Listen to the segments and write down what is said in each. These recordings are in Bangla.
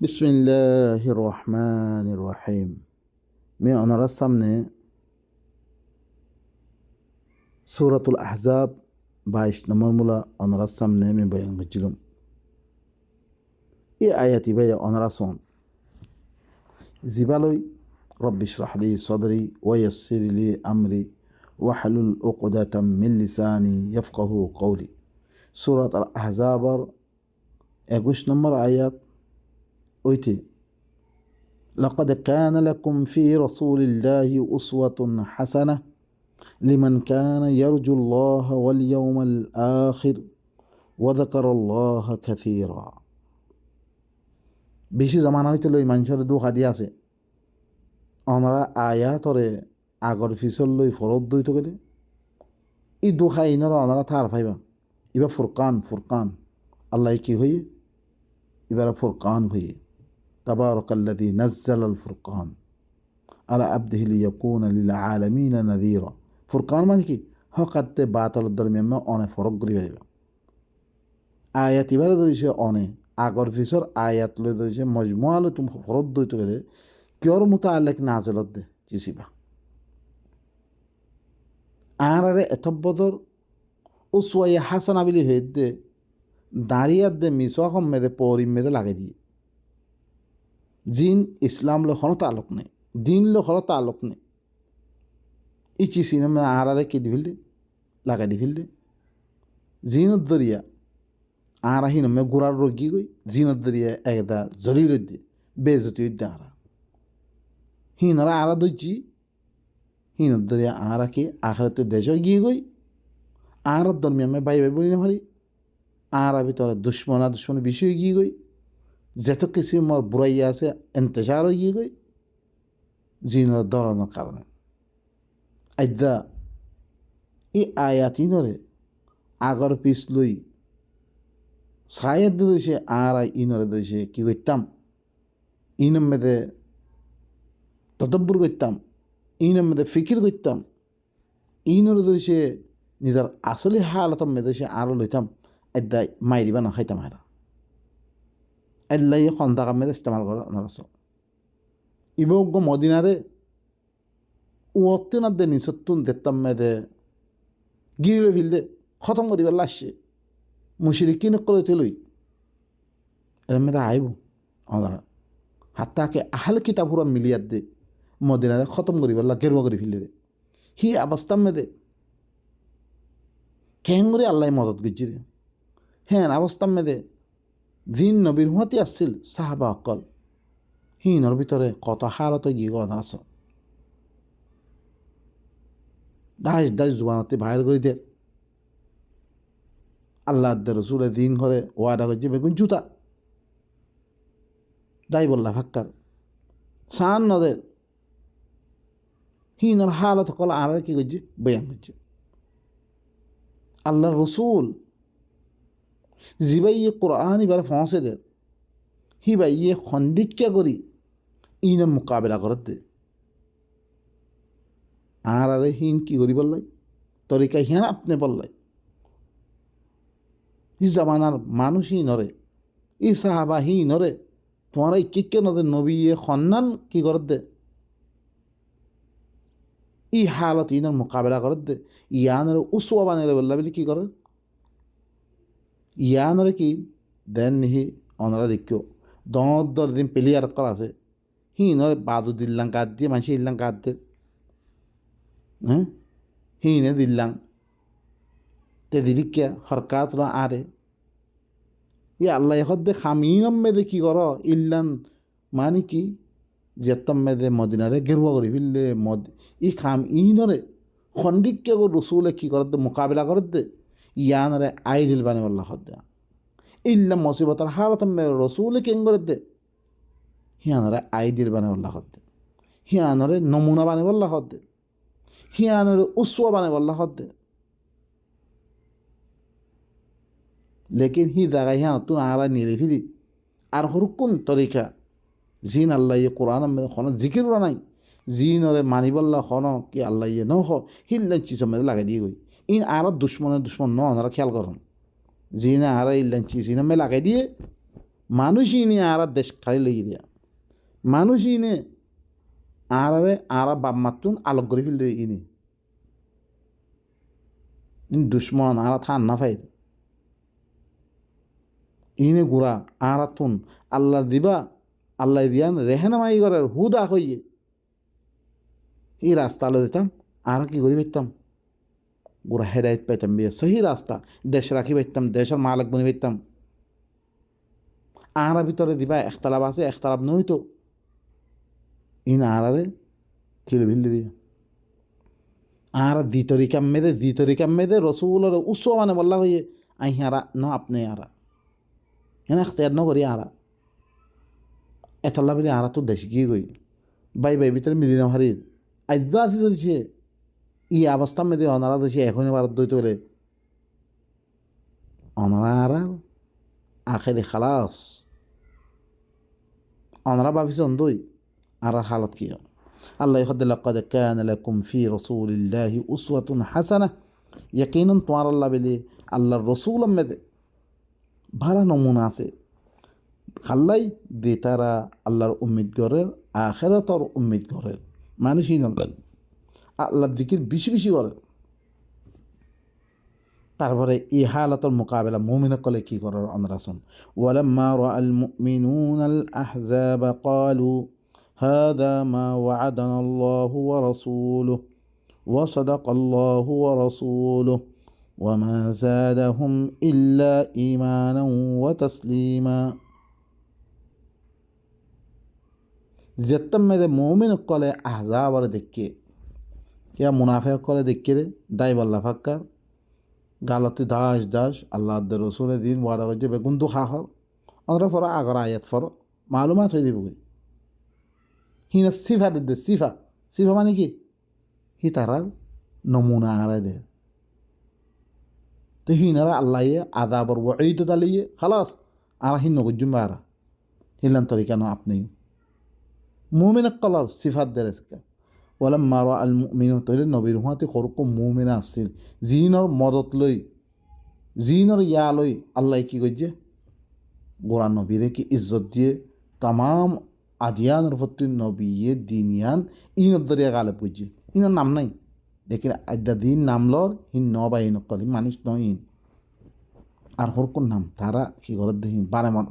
বিসমিল্লাহির রহমানির রহিম। मैं ওনারা সামনে সূরাতুল আহজাব 22 নম্বর মূলা ওনারা সামনে আমি বয়ান করছিলাম। এই আয়াতি ভাই ওনারা শোন জিবালই রব্বি ইশরাহ লি সদরি ওয়া ইয়াসসির লি আমরি ওয়াহলুল উকদাতাম মিন লিসানি ইয়াফকাহু কওলি। সূরাত আল আহজাবের 21 নম্বর আয়াত ওইতে لقد كان لكم في رسول الله أسوة حسنة لمن كان يرجو الله واليوم الآخر وذكر الله كثيرا। বেশি জামানা হইতে লই মানুষের দুঃখা দি আছে আমরা আয়াতরে আগর ফিসল লই ফরত দইতে গেলে এই দুঃখা ইনরা ওনারা থার পাইবা এবার ফুরকান আল্লাহ কি হইয়ে এবার ফুরকান হইয়ে তাবারাকাল্লাযী নাজ্জালাল ফুরকান আলা আবদিহি লিয়াকুনা লিল আলামিনা নাযীরা। ফুরকান মানে কি হকাতে বাতাল দরমিয়ান অনে ফরক করি পাইবা। আয়াত এবারে ধরেছে অনে আগর ফিসর আয়াত লই ধরেছে মজমুয়া লই তুমি ফরত দইতে গেলে কিয়র মুতাআল্লিক নাজিলত দে চিসিবা আরে এতবদর উসওয়া হাসানা বিলি হইদে দাঁড়িয়াত দে মিসওয়া কম মেদে পরিম মেদে লাগে দিয়ে জিন ইসলাম লো হন তালুক নেই দিন লো হন তালুক নেই ইচি সিনেমা আরে কি দিভিল লাগাই দিভিল জিনত দরিয়া আরা হিনমে গুড়ার রোগী গই জিনত দরিয়া একদা জরির দিয়ে বেজতি উদ্যা আরা হিনরা আরা দইছি হিনত দরিয়া আরা কি আখরাতে দেশ গিয়ে গই আর দরমিয়ামে বাই বাই বলি না ভারি আরা ভিতরে দুশ্মন বিষয় গিয়ে গই যত কিছু মোর বুড়াইয়া আছে এন্তেজার গিয়ে গই জিনের ধরনের কারণে আইদা এই আয়াত ইনরে আগর পিস লই সায়ের দিয়েছে আর ইনরে দিয়েছে কি করতাম ইনের মেদে তদব্বর করতাম ইনের মেদে ফিকির করতাম ইনরে দিয়েছে নিজের আসলে হালত মেদে সে আরও লইতাম আইদা মাইরিবা না খাইতাম হারা আল্লাহ খন্দা কামের ইস্তেমাল করে নরস ইবগ মদিনারে ওয়াক্তি না দে নিসত্তুন দেখতাম মেদে গিরিলে ফিলদে খতম করিবার লাসছে মুশরিকিন করে তুলই এর মেদে আইব ওনারা হাত্তাকে আহলে কিতাবুরা মিলিয়াত দে মদিনারে খতম করিবার লা গেরুয়া করে ফিললে হি অবস্থা মেদে কেন করে আল্লাহ মদত গিয়েছি রে হ্যাঁ অবস্থা মেদে জিন নবীর হুঁয়াতে আসছিল সাহাবা অকল হিনর ভিতরে কত হারতে গিয়ে কথা আস দাস জুবানতে বাহির করে দে আল্লাহ রসুলের দিন ঘরে ওয়াদা করছে বেগুন জুতা দাই বললা ফাক্কার সান নদের হিনর হালত কল আর কি করছে বয়ান করছে আল্লাহ রসুল জিবাইয়ে কোরআন এবার ফসে দে হিবা ইয়ে খন্দিকা করি ইনের মোকাবেলা করত দে আর আরে হিন কি করি বললাই তরিকা হিয়ান আপনি বললাই ই জামানার মানুষই নরে ই সাহাবা হি নরে তোমার এই কিকে নদের নবী ইয়ে সন্নান কি করত দে ই হালত ইনের মোকাবেলা করত দে ইয়ানের উসওয়া বানিয়ে বললা বলে কি করে ইয়ানরে কি দেন নিহি অনারা দেখিও দর দিন প্লেয়ার কল আছে হিনরে বাজু দিল্লাং কাঁদ দিয়ে মানুষ ইল্লাং কাঁদ দে হ্যাঁ হিনে দিল্লাং তে দিদিকে হরকাত আরে ই আল্লাহ এখন দে খামিনম মেদে কি কর ইল্লান মানে কি যেতম মেদে মদিনারে গেরুয়া করি ফিরলে ই খাম ইনরে খন্ডিককে রসুলে কি করত দে মোকাবিলা করত দে ইয়ানরে আইদিল বানে বল্লা হদ্দে ইল্লা মুসিবতার হালতম রসুলে কেন করে দে হিয়ানরে আইদিল বানে বল্লা হদ্দে হিয়ানরে নমুনা বানে বল্লা হদ্দে হিয়ানরে উসওয়া বানে বল্লা হদ্দে লেকিন হি জায়গায় হিয়ান তুন আরা নিলে ফিরি আর হরকুন তরিকা জিন আল্লাহ ইয়ে কোরআন খন জিকির নাই জিনরে মানি বল্লা খন কি আল্লাহ ইয়ে নহ হিল্লা চিসম লাগাই দিয়ে গই ইন আর দুশ্মনের দুশ্মন ন ওনারা খেয়াল করুন জিনা আর ইল্লান চিসিনে লাগাই দিয়ে মানুষই নে আর দেশ খালি লেগে দিয়া মানুষই নে আরে আর বাপ মাতুন আলোক করে ফেললে ইনি ইন দুশ্মন আর থান না ফাইদ ইনে গুড়া আর তুন আল্লাহ দিবা আল্লাহ দিয়ান রেহেনামাই করার হুদা হইয়ে এই রাস্তা আলো দিতাম আর কি করি পাইতাম গুড়া হেদায়ত পাইতাম বিয়ে সহি রাস্তা দেশ রাখি পাইতাম দেশের মালিক বনি পাইতাম আহারা ভিতরে দিবা একতলাপ আছে একতলাপ নই তো ইন আহারে কিলো ভিল্লি দিয়া আর দ্বিতরিকাম মেদে রসুলের উৎসব মানে বললা হইয়ে আই হারা ন আপনি আরা হ্যাঁ এখতিয়ার ন করি আরা এতলা বলে আরা তো দেশ গিয়ে গই বাই ভিতরে মিলি না হারিয়ে আজ আছে চলছে ই অবস্থা মেদে অনারা দিয়েছে এখনই ভারত দইতে বলে অনারা আরা আখেরে খালাস অনারা ভাবিছে অন্ধই আর হালত কি আল্লাহ লাকাদ কানা লাকুম ফি রাসূলিল্লাহি উসওয়াতুন হাসানাহ ইয়াকিনান তোমার আল্লাহ বলে আল্লাহর রসুল মেদে ভালো নমুনা আছে খাল্লাই দে তারা আল্লাহর উম্মিদ করের আখেরাতর উম্মিদ করের মানুষই নয় আল্লাহর দিকির বেশি বেশি করে তারপরে এই হালাতর মোকাবেলা মুমিনক কলে কি করার অনরাসন ওয়ালাম্মা রাআল মুমিনুনাল আহজাবা ক্বালু হাদা মা ওয়া'আদানা আল্লাহু ওয়া রাসূলুহু ওয়া সাদাকাল্লাহু ওয়া রাসূলুহু ওয়া মা যাদাহুম ইল্লা ঈমানান ওয়া তাসলিমা যেতম্মেদে মুমিনক কলে আহজাবার দেখকে কিয়া মুনাফিক কলে দেখকে রে দাই বল্লা ফাক্কার গালতি দাস আল্লাহ রসুলের দিন ওয়াদা করছে বেগুন তো খাহর আমরা ফর আগর আয়াত ফর মালুমাত হয়ে দিব হিনা সিফা দে সিফা মানে কি হি তারার নমুনা আড়াই দে তো হিনারা আল্লাহ আদাবর ওয়াঈদ দালিয়ে খালাস আর হিন নগুজুম বারা হিলান তরিকা ন আপনি মুমিন কলার সিফাত দে রেসকা ওয়ালাম্মা রাআল মুমিনুন তইলে নবীর হুয়াতে খরক মুমিনা আসছিল জিনর মদত লই জিনর ইয়া লই আল্লাহ কি করছে গোড়া নবীরে কি ইজ্জত দিয়ে তাম আদিয়ানের প্রতি নবীয়ে দিনিয়ান ইনত দরিয়া গালে পুজছে ইনার নাম নাই লেকিন আদ্যা দিন নাম লর হিন ন বা ইন কল মানুষ নয় ইন আর হরকুন নাম তারা কি করে দেখি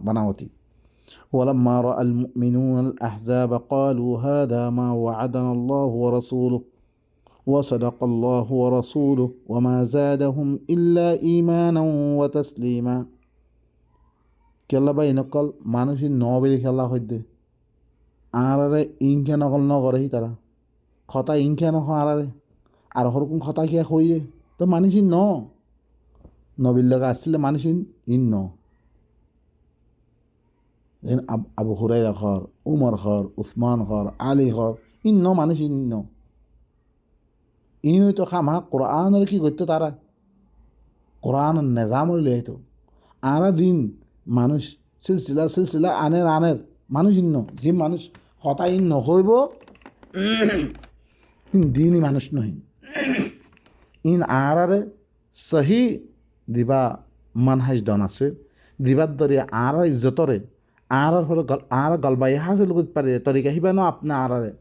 বানাওয়াতি ولما رأى المؤمنون الأحزاب قالوا هذا ما وعدنا الله ورسوله وصدق الله ورسوله وما زادهم إلا إيمانا وتسليما كلا بين قال মানুষই নবেলি খেলা হইতে আরারে ইনকে নকল নগরে তারা কথা ইনকে নহ আরারে আর হরকম কথা কি হইয়ে তো মানুষই নবীর লগা আসলে মানুষই ইন আবু হুরাইরা খর উমর খর উসমান খর আলী খর ইন্ন মানুষ ইন্ন ইন হইতো খামা কোরআনের কি করতো তারা কোরআন নেজাম হইতো আরা দিন মানুষ সিলসিলা আনের মানুষ ইন্ন যে মানুষ হতা ইন নহইব দিনই মানুষ নহি ইন আরারে সহি দিবা মানহাজ ডন আছে দিবার দরিয়া আর ইজ্জতরে আর আর গলবাই হাসিল করতে পারে তরিকা হিবা ন আপনি আরারে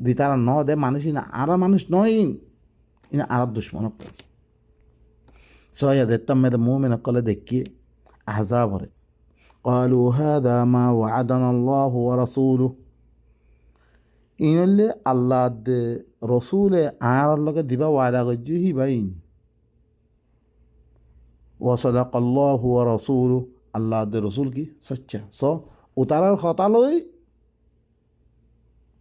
দি তারা ন দে মানুষই না আর মানুষ নয় ইন আর দুশ্মন সয়া দেখতাম মেয়েদের মুমিন কলে দেখিয়ে আহজাবরে قالوا هذا ما وعدنا الله ورسوله ইনলে আল্লাহ দে রসুলে আর লগে দিবা ওয়াদা করছি হিবাইন وصدق الله ورسوله আল্লাহ দে রসুল কি সচ্চা উতারার হতালই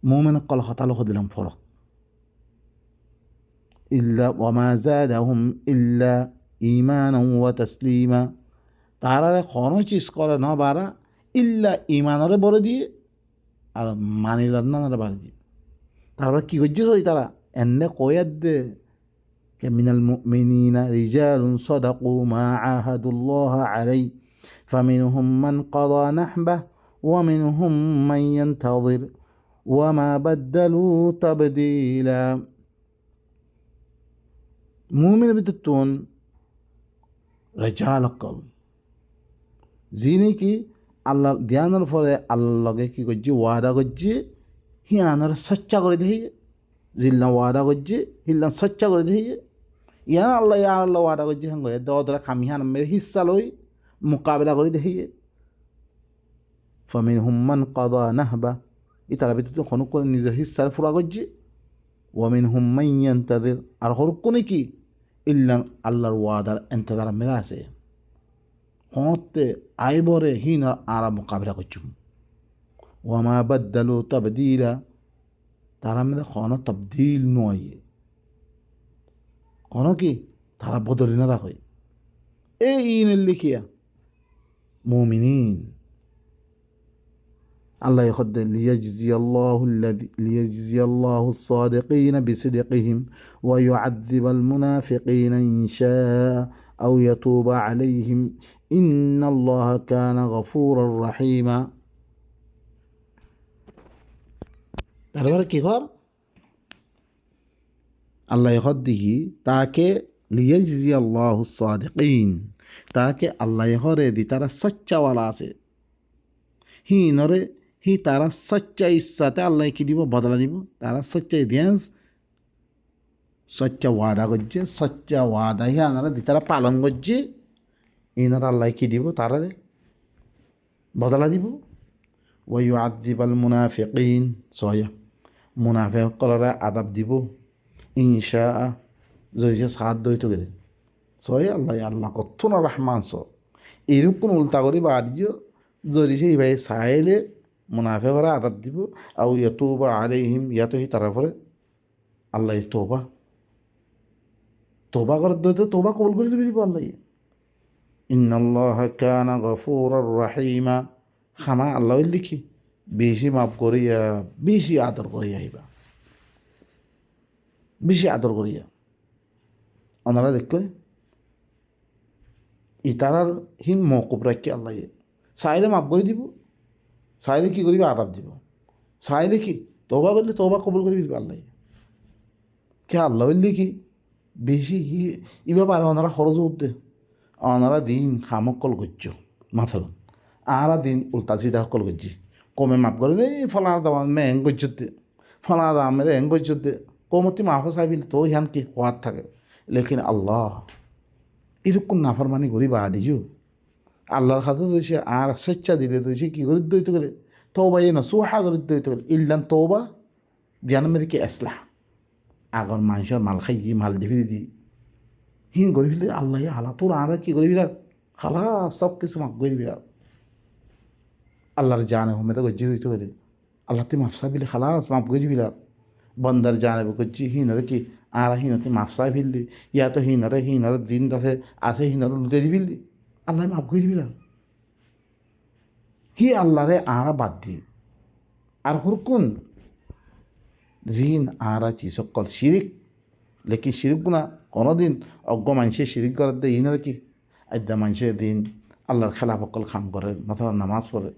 মুমিন কল হতালো দিলাম ফরক ইল্লা ওয়ামা যাদাহুম ইল্লা ঈমানান ওয়া তাসলিমা তারারে কোনো চিজ করে না বারা ইল্লা ঈমানরে বলে দিয়ে আর মানিলার না বাড়ি দিয়ে তারপরে কী করছিস ওই তারা এনে কয়াত দে মিনাল মুমিনিনা রিজালুন সাদাকু মা আহাদুল্লাহ আলাইহি فمنهم من قضى نحبه ومنهم من ينتظر وما بدلوا تبديلا مؤمن بتتون رجال قل زيني كي আল্লাহ দিয়ানোর পরে আল্লাহর লগে কী করছি ওয়াদা করছি হিয়ানোর সচ্চা করে দেই জিল্লা ওয়াদা করছি হিল্লা সচ্চা করে দেই ইয়ান আল্লাহ ওয়াদা করছি হ্যাঁ দরা খামিহান মেরে হিস্সা লই মোকাবেলা করে দেই ফমিন হুম্মান কাদা নাহবা তারা ভিতরে হনুক করে নিজের হিস্সার ফুরা করছি ওয়ামিন হুম্মাইয়ান তাদের আর হরুক কোনে কি ইল্লা আল্লাহর ওয়াদার এন্তদার মেরা আছে হতে আইবরে হিন আর মোকাবিলা করছু ওয়ামা বাদ্দালু তাবদিলা তারা মেয়েদের কোনো তবদিল নয় কোনো কি তারা বদলি না রাখে এই ইনের লিখিয়া মুমিনিন আল্লাহ يخد ليجزي الله الصادقين بصدقهم ويعذب المنافقين إن شاء أو يتوب عليهم إن الله كان غفورا رحيما তারপরে কি কর আল্লাহ يخده তাকে লিয়াজজি আল্লাহু সাদিকিন তাকে আল্লাহ হরে দি তারা সচ্চাওয়ালা আছে হি নরে হি তারা সচ্চা ইচ্ছাতে আল্লাহ কি দিব বদলা দিব তারা সচ্চাই দিয়াস সচ্চা ওয়াদা করছে সচ্চা ওয়াদা হি আনারা দি তারা পালন করছে ইনারা আল্লাহ কি দিব তারারে বদলা দিব ওই আদিবাল মুনাফিকিন সয়া মুনাফিক কলরা আদাব দিব ইনশা যদি সে সাহায্য দইতে গেলে সয় আল্লাহ আল্লাহ কত না রহমান স এরকম উল্টা করি বাড়িও যদি সেই ভাই চাইলে মুনাফিকরা আদাব দিব আর ইয়াতুবা আলাইহিম ইয়াতো হি তারা পরে আল্লাহ তোবা করার দইতে তোবা কবুল করে দিব আল্লাহ ইন্নাল্লাহ কানা গফুরার রাহিমা খামা আল্লাহ লিখি বেশি মাফ করিয়া বেশি আদর করিয়া আইবা বেশি আদর করিয়া ওনারা দেখলে ইতারার হিন মকুব রাখি আল্লাহ চাইলে মাফ করে দিব চাইলে কী করিবে আদাব দিব চাইলে কি তোবা করলে তোবা কবুল করে দিব আল্লাহ কে আল্লাহ লিখি বেশি ইবা পারে ওনারা খরচ উঠতে ওনারা দিন খামক কল করছ মাথার আরা দিন উল্টা সিধা কল করছি কমে মাফ করে রে ফলানা দাম মে হেং করছতে ফলানা দাম মেরে হেং করছতে কমতি মাফ চাইবিল তো ইহান কি হওয়ার থাকে লেকিন আল্লাহ এরকম নাফরমানি করি বা দিও আল্লাহর খাতে তো সে আর স্বেচ্ছা দিলে তো সে কী করে দইতে গেলে তৌবা এ না সুহা করে দইতে গেলে ইল্লান তৌবা জ্ঞান মেরে কি আসলাহ আগর মানুষের মাল খাই মাল দিবি দি হিন করে ফেলে আল্লাহ হালা তোর আর কী করে বিরাট খালা সব কিছু মাফ করে বিরাট আল্লাহর জানে হোমে তো গজ্জি দইতে গেলে আল্লাহ তুই মাফসা বিলে খালাস মাফ করে বিরাট বন্দার জানাবে করছি হিনরে কি আর হিনতে মাফসা ফিরলি ইয়া তো হিনরে দিন আছে হিনরে লুটে দি ফিরলি আল্লাহ মাফ করে দিবি হি আল্লাহরে আরা বাদ দি আর হুরকুন ঋণ আরা চিসকল শিরিক লেকিন শিরিক গুণা কোনোদিন অজ্ঞ মানুষের শিরিক করার দে ইনারে কি আদ্যা মানুষের দিন আল্লাহর খেলা সকল খাম করে মাথা নামাজ পড়ে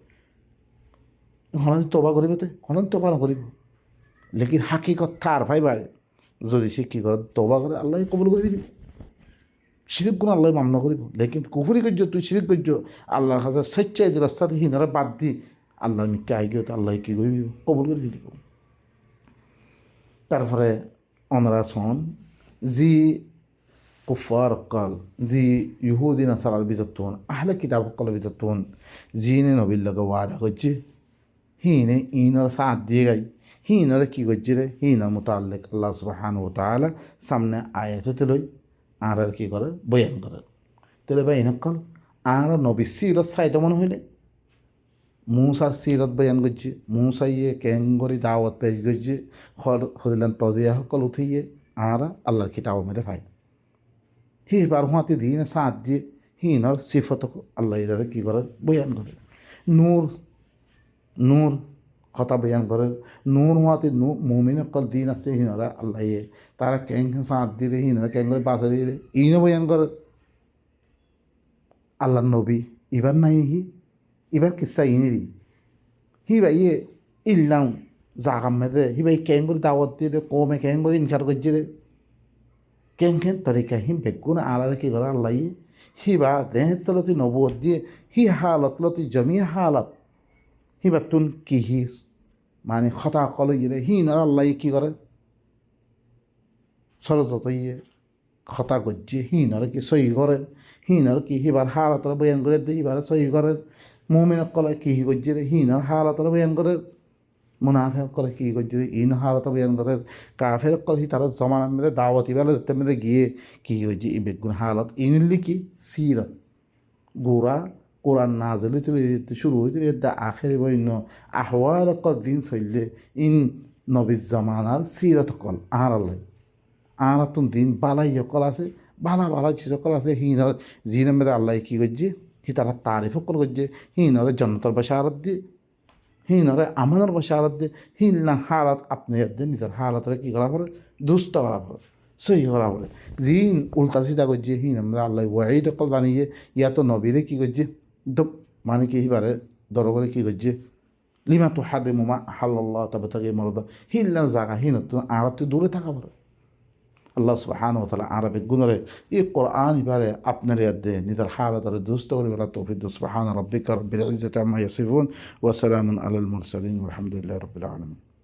কোনোদিন তোবা করিবে তো কোনোদিন তোবা নকরিব লেকিন হাকিকত থার ভাই ভাই যদি সে কী করে তোবা করে আল্লাহ কবুল করে দিবি শিরিক গুণ আল্লাহ মামলা করিব লেকিন কুফুরি করছ তুই শিরিক করছ আল্লাহর কাছে স্বেচ্ছায় যে রাস্তাতে হিনারা বাদ দি আল্লাহর মিথ্যে আইগিয়ে তো আল্লাহ কী করবি কবুল করে দিব তারপরে অনরা শোন জি কুফার কাল জি ইহুদিন আসার ভিতর তোন আহলে কিতাব কলের ভিতর তোন জিনে নবীর লগে ওয়াদা করছে হিনে ইনর সাথ দিয়ে গাই হিনরে কী করছে রে হিনর মোতাল্লেক আল্লাহ সুবহানাহু ওয়া তাআলা সামনে আয়াত হতে লই আর কী করে বয়ান করে তাহলে ভাই নকল আর নবী সিরত সাইতে মনে হইলে মূসার সিরত বয়ান করছে মূসা ইয়ে কেঙ্গরি দাওয়াত পেশ করছে হদিলেন তজিয়া সকল উঠিয়ে আর আল্লাহর কিতাব মেরে ভাই হি বার হুঁয়াতে দিন সাথ দিয়ে হিনর সিফত আল্লাহ ইদারে কী করে বয়ান করে নূর নূর কথা বয়ান করে নূর হওয়াতে মুমিন কল দিন আছে হিনরা আল্লাহ তারা ক্যাং সাঁত দিয়ে হিনরা ক্যাং করে বাঁচা দিয়ে ইনও বয়ান করে আল্লাহ নবী এবার নাই হি এবার কিসা ইনেরই হি ভাই ইল্লাম জাগাম মেদে হি ভাই ক্যাং করে দাওয়াত দিয়ে কমে ক্যাং করে ইনকার করছে রে কেন তরিকা হিম বেগুন আলারে কি করে আল্লাহ হি বা দেহের তলতি নবুয় দিয়ে হি হালত লতি জমি হালত হি বা তুন কি হি মানে খতা কল গেলে হি নর আল্লাহ কি করে সরত ইয়ে খতা গজ্জে হিনর কি সহি করেন হিনর কি হিবার হালতর বয়ান করে দিয়ে হিবার সহি করেন মুমিন কলে কি গজ্জে হিনর হালতর বয়ান করেন মুনাফের করে কি গজ্জে ইন হালত বয়ান করেন কাফের কলে হি তারা জমানার মধ্যে দাওয়াতি বেলা দেখতে মধ্যে গিয়ে কি গজ্জে ই বেগুন হালত ইনলি কি সিরত গোড়া কোরআন নাজলি তুলে শুরু হয়েছিল দা আখেরি বইন্য আহওয়াল দিন চললে ইন নবী জমানার সিরত কল আর আল্লাহ আর তুন দিন বালাই সকল আছে বালা বালা সকল আছে হিনর জিনের মধ্যে আল্লাহ কী করছে হি তারা তারিফ সকল করছে হিনরে জন্নতর বসারত দিয়ে হিনরে আমানের বসারত দিয়ে হিন না হালত আপনি নিজের হালতরে কী করা পড়ে দুষ্ট করা পড়ে সহি করা পড়ে জিন উল্টা সিধা করছে হিন আমরা আল্লাহ ওয়াই সকল জানিয়ে ইয়া তো নবীরে কী করছে মানে কি হিবারে দর করে কী করছে লিমা তো হারে মোমা হাল্লাহ তবে তাকে মরদ হিল্লা জায়গা হিন আর তুই দূরে থাকা পড়ে আল্লাহ সুবহানাহু ওয়া তাআলা আরবে গুণরে এই কোরআন ইবারে আপনার ইয়াদে নিজের হালাতরে দুরুস্ত করে বলা তৌফিক সুবহান রাব্বিকা রাব্বিল ইজ্জাতি আম্মা ইয়াসিফুন ওয়া সালামুন আলাল মুরসালিন ওয়া আলহামদুলিল্লাহি রাব্বিল আলামিন।